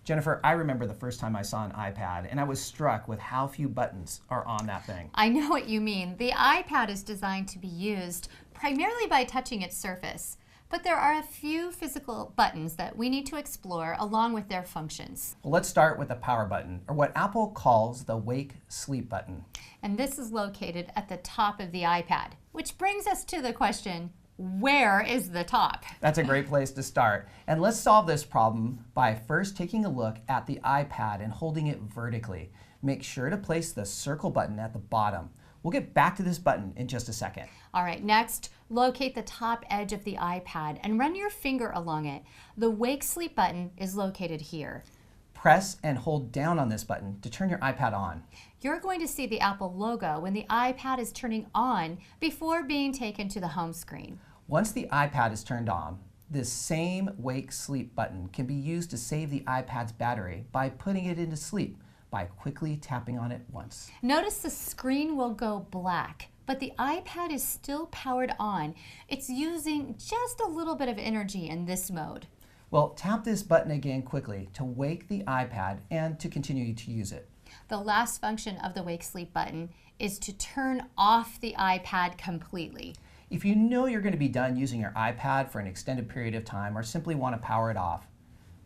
Jennifer, I remember the first time I saw an iPad, and I was struck with how few buttons are on that thing. I know what you mean. The iPad is designed to be used primarily by touching its surface, but there are a few physical buttons that we need to explore along with their functions. Well, let's start with the power button, or what Apple calls the wake sleep button. And this is located at the top of the iPad, which brings us to the question, where is the top? That's a great place to start. And let's solve this problem by first taking a look at the iPad and holding it vertically. Make sure to place the circle button at the bottom. We'll get back to this button in just a second. All right, next, locate the top edge of the iPad and run your finger along it. The wake sleep button is located here. Press and hold down on this button to turn your iPad on. You're going to see the Apple logo when the iPad is turning on before being taken to the home screen. Once the iPad is turned on, this same wake sleep button can be used to save the iPad's battery by putting it into sleep by quickly tapping on it once. Notice the screen will go black, but the iPad is still powered on. It's using just a little bit of energy in this mode. Well, tap this button again quickly to wake the iPad and to continue to use it. The last function of the wake sleep button is to turn off the iPad completely. If you know you're going to be done using your iPad for an extended period of time or simply want to power it off,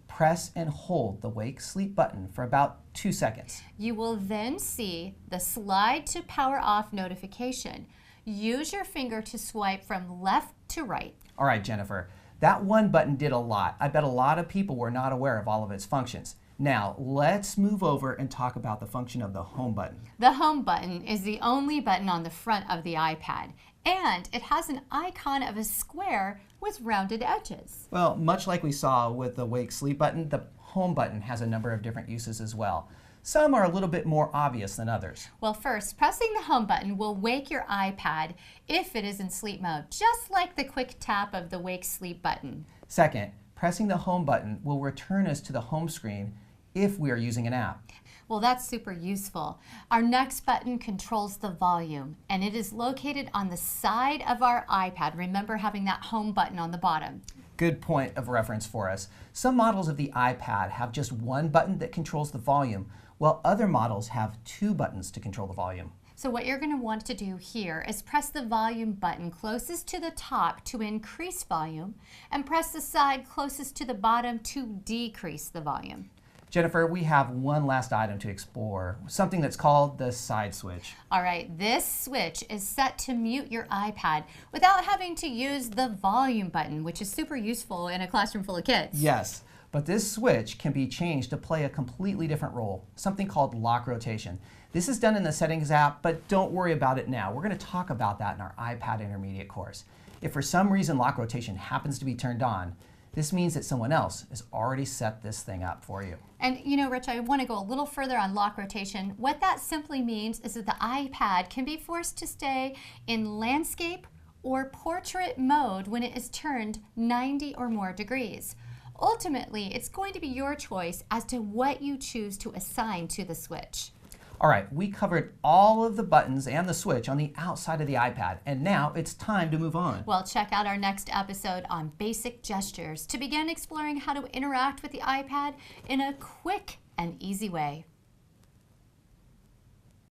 press and hold the wake sleep button for about 2 seconds. You will then see the slide to power off notification. Use your finger to swipe from left to right. All right, Jennifer, that one button did a lot. I bet a lot of people were not aware of all of its functions. Now, let's move over and talk about the function of the home button. The home button is the only button on the front of the iPad, and it has an icon of a square with rounded edges. Well, much like we saw with the wake sleep button, the home button has a number of different uses as well. Some are a little bit more obvious than others. Well, first, pressing the home button will wake your iPad if it is in sleep mode, just like the quick tap of the wake sleep button. Second, pressing the home button will return us to the home screen if we are using an app. Well, that's super useful. Our next button controls the volume, and it is located on the side of our iPad. Remember having that home button on the bottom. Good point of reference for us. Some models of the iPad have just one button that controls the volume, while other models have 2 buttons to control the volume. So what you're going to want to do here is press the volume button closest to the top to increase volume, and press the side closest to the bottom to decrease the volume. Jennifer, we have one last item to explore, something that's called the side switch. All right, this switch is set to mute your iPad without having to use the volume button, which is super useful in a classroom full of kids. Yes, but this switch can be changed to play a completely different role, something called lock rotation. This is done in the Settings app, but don't worry about it now. We're going to talk about that in our iPad Intermediate course. If for some reason lock rotation happens to be turned on, this means that someone else has already set this thing up for you. And you know, Rich, I want to go a little further on lock rotation. What that simply means is that the iPad can be forced to stay in landscape or portrait mode when it is turned 90 or more degrees. Ultimately, it's going to be your choice as to what you choose to assign to the switch. All right, we covered all of the buttons and the switch on the outside of the iPad, and now it's time to move on. Well, check out our next episode on basic gestures to begin exploring how to interact with the iPad in a quick and easy way.